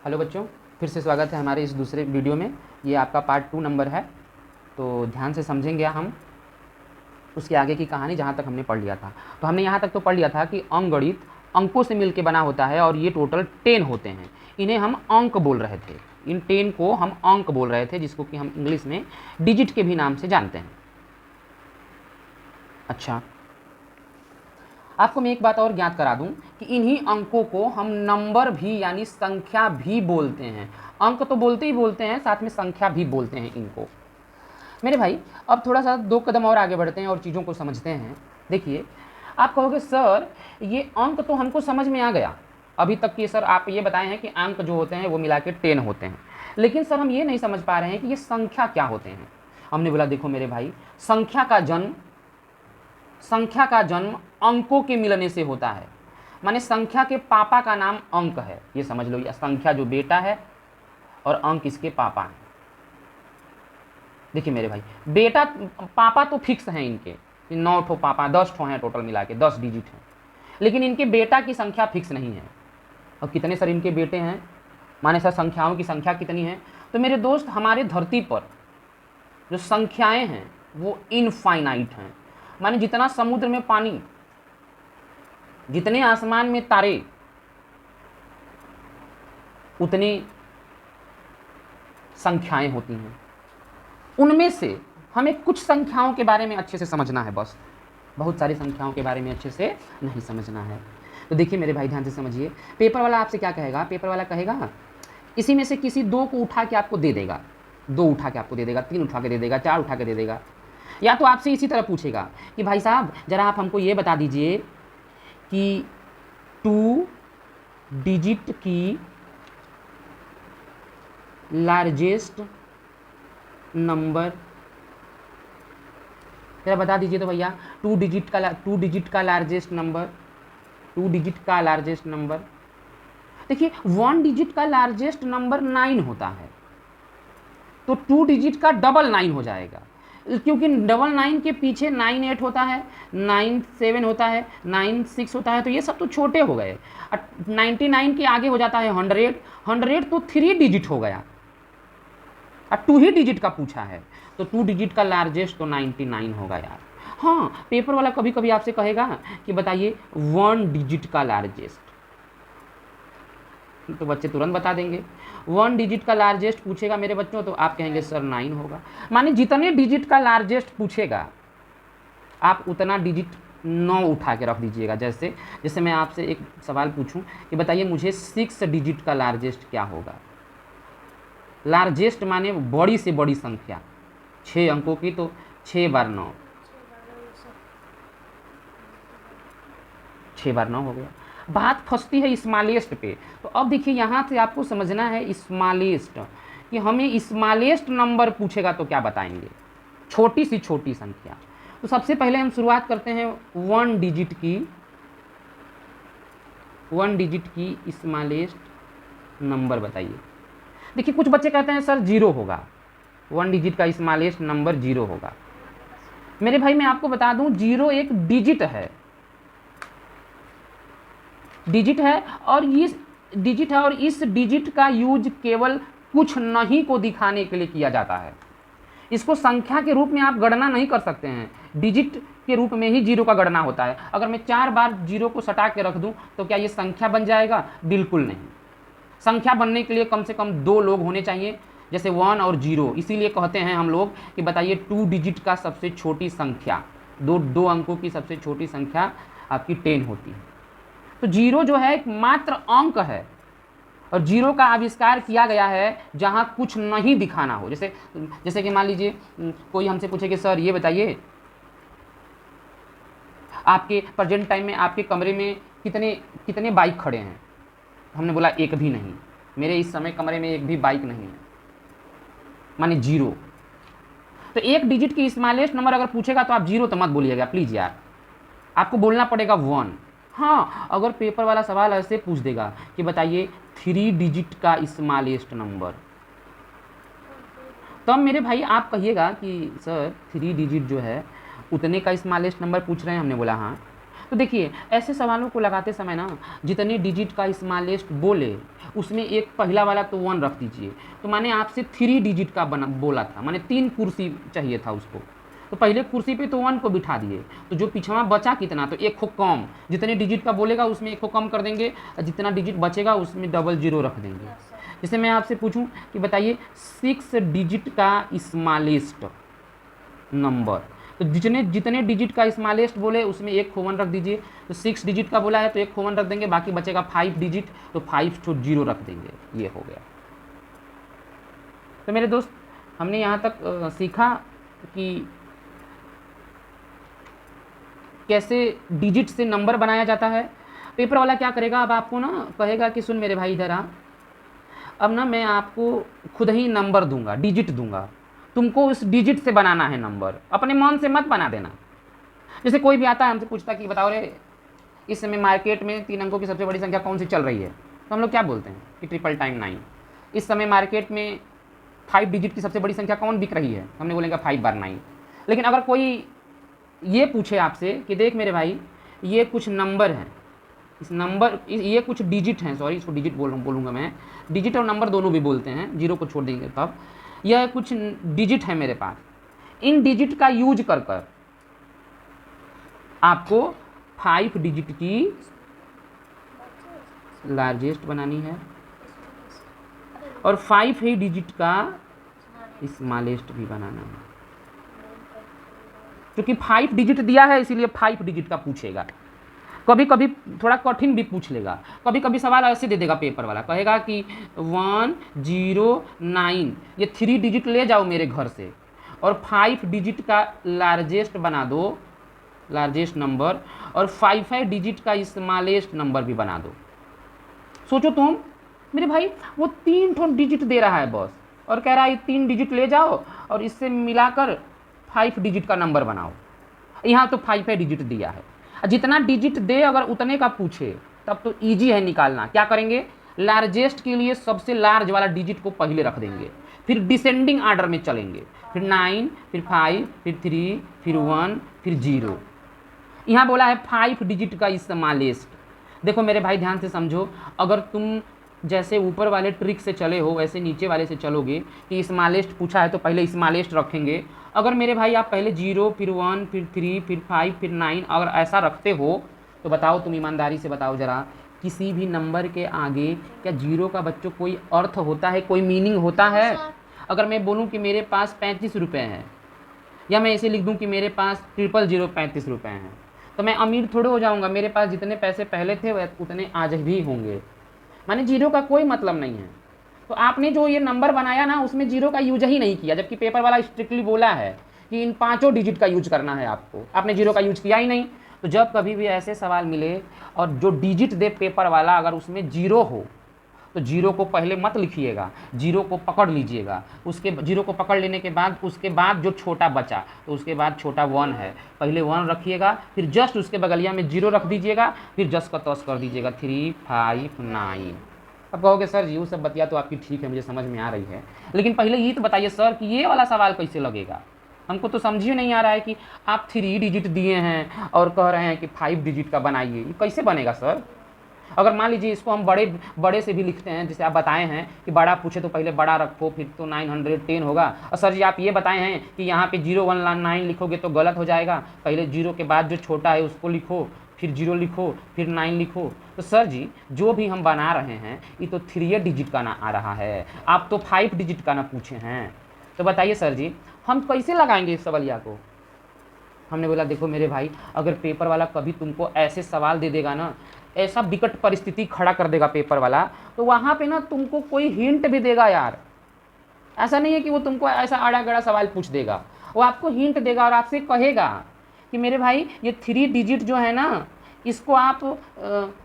Hello बच्चों, फिर से स्वागत है हमारे इस दूसरे वीडियो में। ये आपका पार्ट 2 नंबर है, तो ध्यान से समझेंगे हम उसके आगे की कहानी जहाँ तक हमने पढ़ लिया था। तो हमने यहाँ तक तो पढ़ लिया था कि अंकगणित अंकों से मिलकर बना होता है और ये टोटल 10 होते हैं। इन्हें हम अंक बोल रहे थे, इन 10 को हम अंक बोल रहे थे, जिसको कि हम इंग्लिश में डिजिट के भी नाम से जानते हैं। अच्छा, आपको मैं एक बात और ज्ञात करा दूं कि इन्हीं अंकों को हम नंबर भी यानी संख्या भी बोलते हैं। अंक तो बोलते ही बोलते हैं, साथ में संख्या भी बोलते हैं इनको। मेरे भाई, अब थोड़ा सा 2 कदम और आगे बढ़ते हैं और चीज़ों को समझते हैं। देखिए, आप कहोगे सर ये अंक तो हमको समझ में आ गया, अभी तक कि सर आप ये बताए हैं कि अंक जो होते हैं वो मिला के 10 होते हैं, लेकिन सर हम ये नहीं समझ पा रहे हैं कि ये संख्या क्या होते हैं। हमने बोला देखो मेरे भाई, संख्या का जन्म अंकों के मिलने से होता है। माने संख्या के पापा का नाम अंक है, ये समझ लो। ये संख्या जो बेटा है और अंक इसके पापा हैं। देखिए मेरे भाई, बेटा पापा तो फिक्स हैं इनके, 9 ठो पापा, 10 ठो हैं टोटल मिला के, 10 डिजिट हैं, लेकिन इनके बेटा की संख्या फिक्स नहीं है। और कितने सर इनके बेटे हैं, माने सर संख्याओं की संख्या कितनी है? तो मेरे दोस्त, हमारे धरती पर जो संख्याएं हैं वो इनफाइनाइट हैं। माने जितना समुद्र में पानी, जितने आसमान में तारे, उतनी संख्याएं होती हैं। उनमें से हमें कुछ संख्याओं के बारे में अच्छे से समझना है, बस बहुत सारी संख्याओं के बारे में अच्छे से नहीं समझना है। तो देखिए मेरे भाई, ध्यान से समझिए। पेपर वाला आपसे क्या कहेगा? पेपर वाला कहेगा इसी में से किसी 2 को उठा के आपको दे देगा, 2 उठा के आपको दे देगा, 3 उठा के दे देगा, 4 उठा के दे देगा। या तो आपसे इसी तरह पूछेगा कि भाई साहब जरा आप हमको ये बता दीजिए कि 2 डिजिट की लार्जेस्ट नंबर, जरा बता दीजिए तो भैया। 2 डिजिट का लार्जेस्ट नंबर, 2 डिजिट का लार्जेस्ट नंबर। देखिए 1 डिजिट का लार्जेस्ट नंबर 9 होता है, तो 2 डिजिट का डबल 9 हो जाएगा, क्योंकि डबल 9 के पीछे 9 8 होता है, 9 7 होता है, 9 6 होता है, तो ये सब तो छोटे हो गए। 99 के आगे हो जाता है 100, 100 तो 3 डिजिट हो गया, और 2 ही डिजिट का पूछा है, तो 2 डिजिट का लार्जेस्ट तो 99 होगा यार। हाँ, पेपर वाला कभी कभी आपसे कहेगा कि बताइए 1 डिजिट का लार्जेस्ट, तो बच्चे तुरंत बता देंगे। 1 डिजिट का लार्जेस्ट पूछेगा मेरे बच्चों, तो आप कहेंगे सर 9 होगा। माने जितने डिजिट का लार्जेस्ट पूछेगा आप उतना डिजिट 9 उठा के रख दीजिएगा। जैसे मैं आपसे एक सवाल पूछूं कि बताइए मुझे 6 डिजिट का लार्जेस्ट क्या होगा? लार्जेस्ट माने बड़ी से बड़ी संख्या, 6 अंकों की, तो 6 बार 9, 6 बार 9 हो गया। बात फंसती है स्मॉलेस्ट पे। तो अब देखिए यहाँ से आपको समझना है स्मॉलेस्ट, कि हमें स्मॉलेस्ट नंबर पूछेगा तो क्या बताएंगे? छोटी सी छोटी संख्या। तो सबसे पहले हम शुरुआत करते हैं 1 डिजिट की स्मॉलेस्ट नंबर बताइए। देखिए कुछ बच्चे कहते हैं सर 0 होगा, 1 डिजिट का स्मॉलेस्ट नंबर 0 होगा। मेरे भाई मैं आपको बता दूं 0 एक डिजिट है, और इस डिजिट का यूज केवल कुछ नहीं को दिखाने के लिए किया जाता है। इसको संख्या के रूप में आप गणना नहीं कर सकते हैं, डिजिट के रूप में ही 0 का गणना होता है। अगर मैं 4 बार 0 को सटा के रख दूं तो क्या ये संख्या बन जाएगा? बिल्कुल नहीं। संख्या बनने के लिए कम से कम 2 लोग होने चाहिए, जैसे 1 और 0। इसीलिए कहते हैं हम लोग कि बताइए 2 डिजिट का सबसे छोटी संख्या, दो अंकों की सबसे छोटी संख्या आपकी 10 होती है। तो 0 जो है एक मात्र अंक है, और 0 का आविष्कार किया गया है जहां कुछ नहीं दिखाना हो। जैसे कि मान लीजिए कोई हमसे पूछे कि सर ये बताइए आपके प्रेजेंट टाइम में आपके कमरे में कितने बाइक खड़े हैं? हमने बोला एक भी नहीं, मेरे इस समय कमरे में एक भी बाइक नहीं है, माने 0। तो 1 डिजिट की स्मॉलेस्ट नंबर अगर पूछेगा तो आप 0 तो मत बोलिएगा प्लीज़ यार, आपको बोलना पड़ेगा 1। हाँ, अगर पेपर वाला सवाल ऐसे पूछ देगा कि बताइए 3 डिजिट का स्मॉलेस्ट नंबर, तब मेरे भाई आप कहिएगा कि सर 3 डिजिट जो है उतने का स्मॉलेस्ट नंबर पूछ रहे हैं। हमने बोला हाँ। तो देखिए ऐसे सवालों को लगाते समय ना जितने डिजिट का स्मॉलेस्ट बोले उसमें एक पहला वाला तो 1 रख दीजिए। तो मैंने आपसे 3 डिजिट का बोला था, मैंने 3 कुर्सी चाहिए था उसको, तो पहले कुर्सी पे तो 1 को बिठा दिए। तो जो पिछवा बचा कितना, तो एक को कम, जितने डिजिट का बोलेगा उसमें एक को कम कर देंगे, और जितना डिजिट बचेगा उसमें डबल जीरो रख देंगे। जैसे मैं आपसे पूछूं कि बताइए 6 डिजिट का स्मॉलेस्ट नंबर, तो जितने जितने डिजिट का स्मॉलेस्ट बोले उसमें एक को 1 रख दीजिए। तो 6 डिजिट का बोला है तो एक को 1 रख देंगे, बाकी बचेगा 5 डिजिट, तो 5 तो 0 रख देंगे। ये हो गया। तो मेरे दोस्त हमने यहाँ तक सीखा कि कैसे डिजिट से नंबर बनाया जाता है। पेपर वाला क्या करेगा, अब आपको ना कहेगा कि सुन मेरे भाई इधर आ, अब ना मैं आपको खुद ही नंबर दूंगा, डिजिट दूंगा, तुमको उस डिजिट से बनाना है नंबर, अपने मन से मत बना देना। जैसे कोई भी आता है हमसे पूछता कि बताओ रे इस समय मार्केट में 3 अंकों की सबसे बड़ी संख्या कौन सी चल रही है, तो हम लोग क्या बोलते हैं कि 999। इस समय मार्केट में 5 डिजिट की सबसे बड़ी संख्या कौन बिक रही है, हमने बोलेंगे 5 बार 9। लेकिन अगर कोई ये पूछे आपसे कि देख मेरे भाई ये कुछ नंबर हैं, इस नंबर ये कुछ डिजिट हैं, सॉरी इसको डिजिट बोलूँगा मैं, डिजिट और नंबर दोनों भी बोलते हैं, जीरो को छोड़ देंगे तब, यह कुछ डिजिट है मेरे पास, इन डिजिट का यूज कर कर आपको 5 डिजिट की लार्जेस्ट बनानी है और 5 ही डिजिट का स्मॉलेस्ट भी बनाना है। क्योंकि 5 डिजिट दिया है इसीलिए 5 डिजिट का पूछेगा। कभी कभी थोड़ा कठिन भी पूछ लेगा, कभी कभी सवाल ऐसे दे देगा पेपर वाला, कहेगा कि 109 ये 3 डिजिट ले जाओ मेरे घर से और 5 डिजिट का लार्जेस्ट बना दो, लार्जेस्ट नंबर, और 5 डिजिट का स्मॉलेस्ट नंबर भी बना दो। सोचो तुम मेरे भाई वो 3 डिजिट दे रहा है बस, और कह रहा है 3 डिजिट ले जाओ और इससे मिलाकर 5 डिजिट का नंबर बनाओ। यहाँ तो 5 डिजिट दिया है, जितना डिजिट दे अगर उतने का पूछे तब तो इजी है निकालना। क्या करेंगे, लार्जेस्ट के लिए सबसे लार्ज वाला डिजिट को पहले रख देंगे, फिर डिसेंडिंग आर्डर में चलेंगे, फिर 9, फिर 5, फिर 3, फिर 1, फिर 0। यहाँ बोला है 5 डिजिट का स्मॉलेस्ट। देखो मेरे भाई ध्यान से समझो, अगर तुम जैसे ऊपर वाले ट्रिक से चले हो वैसे नीचे वाले से चलोगे कि स्मॉलेस्ट पूछा है तो पहले स्मॉलेस्ट रखेंगे। अगर मेरे भाई आप पहले 0, फिर 1, फिर 3, फिर 5, फिर 9 अगर ऐसा रखते हो तो बताओ, तुम ईमानदारी से बताओ ज़रा, किसी भी नंबर के आगे क्या 0 का बच्चों कोई अर्थ होता है, कोई मीनिंग होता है? अगर मैं बोलूँ कि मेरे पास 35 रुपये हैं, या मैं इसे लिख दूँ कि मेरे पास 000 35 रुपये हैं, तो मैं अमीर थोड़े हो जाऊँगा, मेरे पास जितने पैसे पहले थे वह उतने आज भी होंगे। माने 0 का कोई मतलब नहीं है। तो आपने जो ये नंबर बनाया ना उसमें 0 का यूज ही नहीं किया, जबकि पेपर वाला स्ट्रिक्टली बोला है कि इन 5 डिजिट का यूज करना है आपको, आपने 0 का यूज किया ही नहीं। तो जब कभी भी ऐसे सवाल मिले और जो डिजिट दे पेपर वाला अगर उसमें 0 हो तो 0 को पहले मत लिखिएगा, 0 को पकड़ लीजिएगा, उसके 0 को पकड़ लेने के बाद उसके बाद जो छोटा बचा तो उसके बाद छोटा 1 है, पहले 1 रखिएगा, फिर जस्ट उसके बगलिया में 0 रख दीजिएगा, फिर जस्ट का तस कर दीजिएगा 3, 5, 9। अब कहोगे सर जी वो सब बतिया तो आपकी ठीक है, मुझे समझ में आ रही है, लेकिन पहले ये तो बताइए सर कि ये वाला सवाल कैसे लगेगा? हमको तो समझ ही नहीं आ रहा है कि आप 3 डिजिट दिए हैं और कह रहे हैं कि 5 डिजिट का बनाइए, ये कैसे बनेगा सर? अगर मान लीजिए इसको हम बड़े से भी लिखते हैं, जैसे आप बताए हैं कि बड़ा पूछे तो पहले बड़ा रखो, फिर तो 910 होगा। और सर जी आप ये बताए हैं कि यहाँ पे 019 लिखोगे तो गलत हो जाएगा, पहले 0 के बाद जो छोटा है उसको लिखो, फिर 0 लिखो, फिर 9 लिखो। तो सर जी जो भी हम बना रहे हैं ये तो 3 डिजिट का ना आ रहा है, आप तो 5 डिजिट का ना पूछे हैं। तो बताइए सर जी हम कैसे लगाएंगे इस सवालिया को? हमने बोला देखो मेरे भाई, अगर पेपर वाला कभी तुमको ऐसे सवाल दे देगा ना, ऐसा विकट परिस्थिति खड़ा कर देगा पेपर वाला, तो वहाँ पे ना तुमको कोई हिंट भी देगा यार। ऐसा नहीं है कि वो तुमको ऐसा आड़ा गड़ा सवाल पूछ देगा, वो आपको हिंट देगा और आपसे कहेगा कि मेरे भाई ये 3 डिजिट जो है ना इसको आप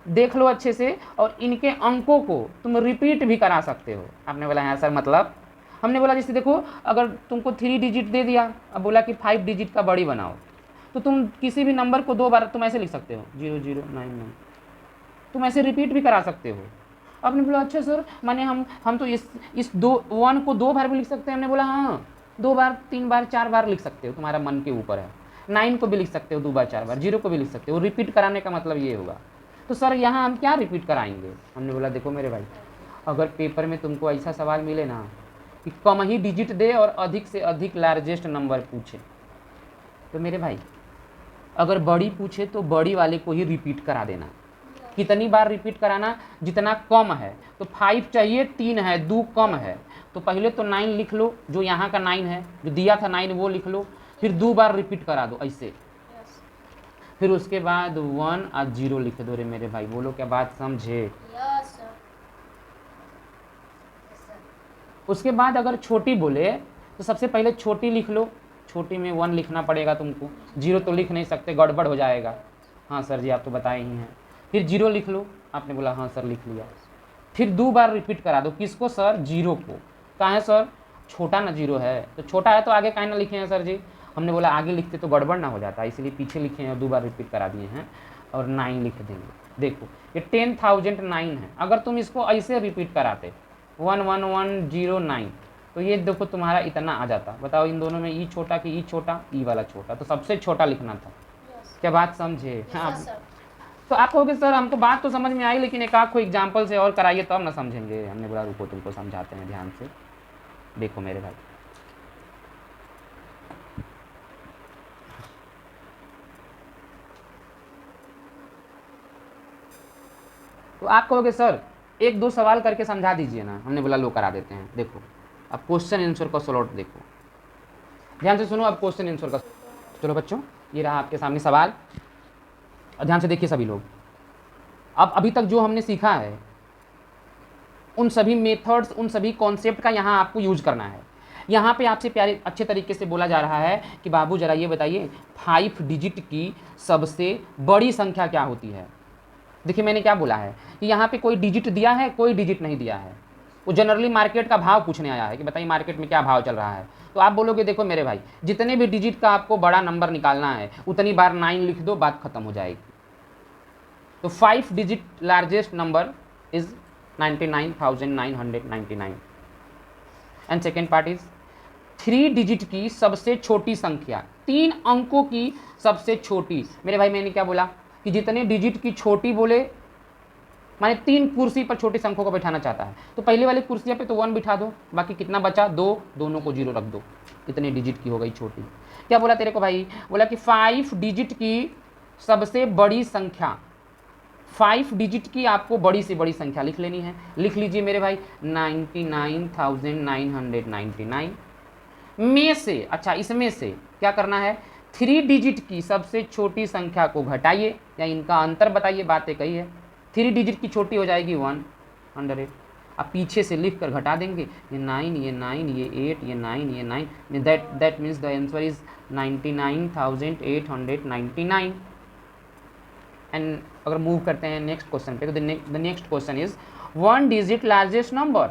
देख लो अच्छे से और इनके अंकों को तुम रिपीट भी करा सकते हो। आपने बोला हाँ सर मतलब? हमने बोला जैसे देखो अगर तुमको 3 डिजिट दे दिया, अब बोला कि 5 डिजिट का बड़ी बनाओ, तो तुम किसी भी नंबर को 2 बार तुम ऐसे लिख सकते हो 0099, तुम ऐसे रिपीट भी करा सकते हो। आपने बोला अच्छा सर माने हम तो इस 1 को 2 बार भी लिख सकते हैं? हमने बोला हाँ 2 बार, 3 बार, 4 बार लिख सकते हो, तुम्हारा मन के ऊपर है। 9 को भी लिख सकते हो 2 बार 4 बार, 0 को भी लिख सकते हो। रिपीट कराने का मतलब ये होगा। तो सर यहाँ हम क्या रिपीट कराएंगे? हमने बोला देखो मेरे भाई, अगर पेपर में तुमको ऐसा सवाल मिले ना कि कम ही डिजिट दे और अधिक से अधिक लार्जेस्ट नंबर पूछे, तो मेरे भाई अगर बड़ी पूछे तो बड़ी वाले को ही रिपीट करा देना। कितनी बार रिपीट कराना? जितना कम है। तो 5 चाहिए, 3 है, 2 कम है, तो पहले तो 9 लिख लो, जो यहाँ का 9 है, जो दिया था 9 वो लिख लो, फिर 2 बार रिपीट करा दो ऐसे। फिर उसके बाद 1 और 0 लिख दो। रे मेरे भाई बोलो क्या बात समझे? उसके बाद अगर छोटी बोले तो सबसे पहले छोटी लिख लो। छोटी में 1 लिखना पड़ेगा तुमको, 0 तो लिख नहीं सकते, गड़बड़ हो जाएगा। हाँ सर जी आप तो बताए ही हैं। फिर 0 लिख लो। आपने बोला हाँ सर लिख लिया। फिर 2 बार रिपीट करा दो। किसको सर? 0 को। कहाँ है सर? छोटा ना 0 है, तो छोटा है तो आगे काहे ना लिखे हैं सर जी? हमने बोला आगे लिखते तो गड़बड़ ना हो जाता, इसलिए पीछे लिखे हैं और 2 बार रिपीट करा दिए हैं और 9 लिख देंगे। देखो ये 10,009 है। अगर तुम इसको ऐसे रिपीट कराते 11109, तो ये देखो तुम्हारा इतना आ जाता। बताओ इन दोनों में ई छोटा कि ई छोटा? ई वाला छोटा, तो सबसे छोटा लिखना था। क्या बात समझे? हाँ। तो आप कहोगे सर हमको बात तो समझ में आई, लेकिन एक आध को एग्जाम्पल से और कराइए तब ना समझेंगे। हमने बोला रुको तुमको समझाते हैं ध्यान से। देखो मेरे भाई, तो आप कहोगे सर 1-2 सवाल करके समझा दीजिए ना। हमने बोला लो करा देते हैं। देखो अब क्वेश्चन आंसर का स्लॉट देखो, ध्यान से सुनो। अब क्वेश्चन आंसर का, चलो बच्चों ये रहा आपके सामने सवाल, और ध्यान से देखिए सभी लोग। अब अभी तक जो हमने सीखा है उन सभी मेथड्स, उन सभी कॉन्सेप्ट का यहाँ आपको यूज करना है। यहाँ पे आपसे प्यारे अच्छे तरीके से बोला जा रहा है कि बाबू जरा ये बताइए 5 डिजिट की सबसे बड़ी संख्या क्या होती है। देखिए मैंने क्या बोला है कि यहाँ पे कोई डिजिट दिया है, कोई डिजिट नहीं दिया है। वो जनरली मार्केट का भाव पूछने आया है कि बताइए मार्केट में क्या भाव चल रहा है। तो आप बोलोगे देखो मेरे भाई जितने भी डिजिट का आपको बड़ा नंबर निकालना है उतनी बार 9 लिख दो, बात खत्म हो जाएगी। तो 5 digit largest number is 99,999 and second part is 3 digit की सबसे छोटी संख्या, 3 अंकों की सबसे छोटी। मेरे भाई मैंने क्या बोला कि जितने डिजिट की छोटी बोले, माने 3 कुर्सी पर छोटी संख्या को बैठाना चाहता है, तो पहले वाली कुर्सियाँ पे तो 1 बिठा दो, बाकी कितना बचा 2, दोनों को 0 रख दो। इतने डिजिट की हो गई छोटी। क्या बोला तेरे को भाई? बोला कि 5 डिजिट की सबसे बड़ी संख्या, 5 डिजिट की आपको बड़ी से बड़ी संख्या लिख लेनी है। लिख लीजिए मेरे भाई 99,999 में से, अच्छा इसमें से क्या करना है? 3 डिजिट की सबसे छोटी संख्या को घटाइए या इनका अंतर बताइए। बात एक ही है। 3 डिजिट की छोटी हो जाएगी 100। अब पीछे से लिख कर घटा देंगे, ये 9, ये 9, ये 8, ये 9, ये 9, that means the answer is 99,899। And अगर मूव करते हैं नेक्स्ट क्वेश्चन पे, तो the next question is 1 digit largest number.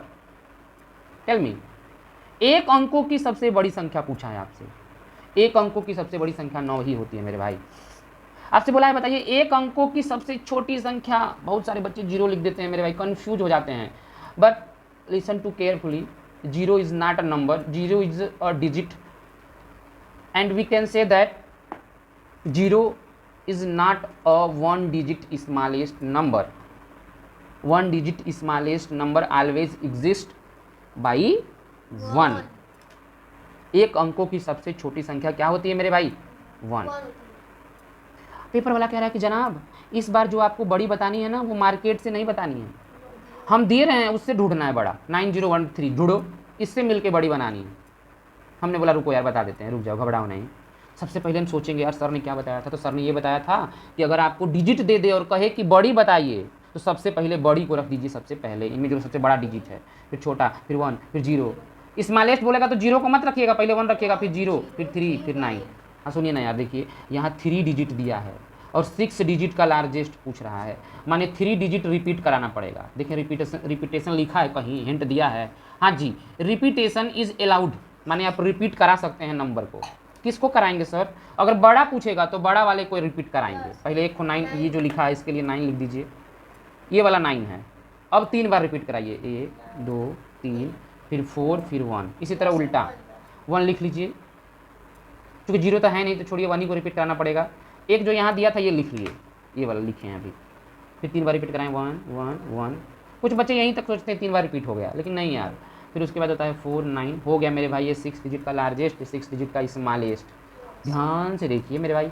Tell me, एक अंकों की सबसे बड़ी संख्या पूछा है आपसे। एक अंकों की सबसे बड़ी संख्या 9 ही होती है मेरे भाई। आपसे बोला है बताइए एक अंकों की सबसे छोटी संख्या। बहुत सारे बच्चे 0 लिख देते हैं मेरे भाई, कंफ्यूज हो जाते हैं। But listen to carefully, 0 is not a number, 0 is a digit and we can say that 0 is not a 1 digit smallest number. 1 digit smallest number always exist by 1. एक अंकों की सबसे छोटी संख्या क्या होती है मेरे भाई? 1। पेपर वाला कह रहा है कि जनाब इस बार जो आपको बड़ी बतानी है ना वो मार्केट से नहीं बतानी है, हम दे रहे हैं उससे ढूंढना है बड़ा। 9013 ढूंढो, इससे मिलके बड़ी बनानी है। हमने बोला रुको यार बता देते हैं, रुक जाओ घबराओ नहीं। सबसे पहले हम सोचेंगे यार सर ने क्या बताया था, तो सर ने ये बताया था कि अगर आपको डिजिट दे दे और कहे कि बड़ी बताइए तो सबसे पहले बड़ी को रख दीजिए सबसे पहले, इनमें जो सबसे बड़ा डिजिट है, फिर छोटा, फिर 1, फिर 0। स्मॉलेस्ट बोलेगा तो 0 को मत रखिएगा, पहले 1 रखिएगा, फिर 0, फिर 3, फिर 9। हाँ सुनिए ना यार, देखिए यहाँ 3 डिजिट दिया है और 6 डिजिट का लार्जेस्ट पूछ रहा है, माने 3 डिजिट रिपीट कराना पड़ेगा। देखिए रिपीटेशन लिखा है कहीं, हिंट दिया है। हाँ जी, रिपीटेशन इज अलाउड, माने आप रिपीट करा सकते हैं नंबर को। किसको कराएंगे सर? अगर बड़ा पूछेगा तो बड़ा वाले को रिपीट कराएंगे। पहले एक को 9, ये जो लिखा है इसके लिए 9 लिख दीजिए, ये वाला 9 है। अब 3 बार रिपीट कराइए, 1, 2, 3, फिर 4, फिर 1। इसी तरह उल्टा 1 लिख लीजिए, क्योंकि जीरो तो है नहीं, तो छोड़िए 1 ही को रिपीट कराना पड़ेगा। एक जो यहाँ दिया था ये लिख लिए, ये वाला लिखे हैं अभी, फिर 3 बार रिपीट कराएं 1 1 1। कुछ बच्चे यहीं तक सोचते हैं 3 बार रिपीट हो गया, लेकिन नहीं यार। फिर उसके बाद होता है 4 9, हो गया मेरे भाई ये 6 डिजिट का लार्जेस्ट, 6 डिजिट का स्मॉलेस्ट। ध्यान से देखिए मेरे भाई,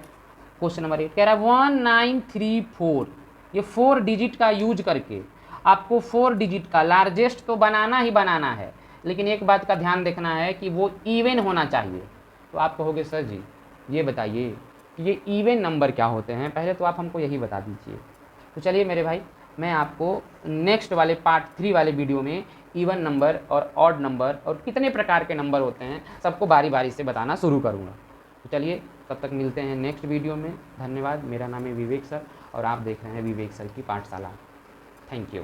क्वेश्चन नंबर 8 कह रहा है 1934। ये 4 डिजिट का यूज करके आपको 4 डिजिट का लार्जेस्ट तो बनाना ही बनाना है, लेकिन एक बात का ध्यान देखना है कि वो इवन होना चाहिए। तो आप कहोगे सर जी ये बताइए कि ये इवन नंबर क्या होते हैं, पहले तो आप हमको यही बता दीजिए। तो चलिए मेरे भाई, मैं आपको नेक्स्ट वाले पार्ट 3 वाले वीडियो में इवन नंबर और ऑड नंबर और कितने प्रकार के नंबर होते हैं सबको बारी बारी से बताना शुरू करूँगा। तो चलिए तब तक मिलते हैं नेक्स्ट वीडियो में। धन्यवाद। मेरा नाम है विवेक सर और आप देख रहे हैं विवेक सर की पाठशाला। Thank you.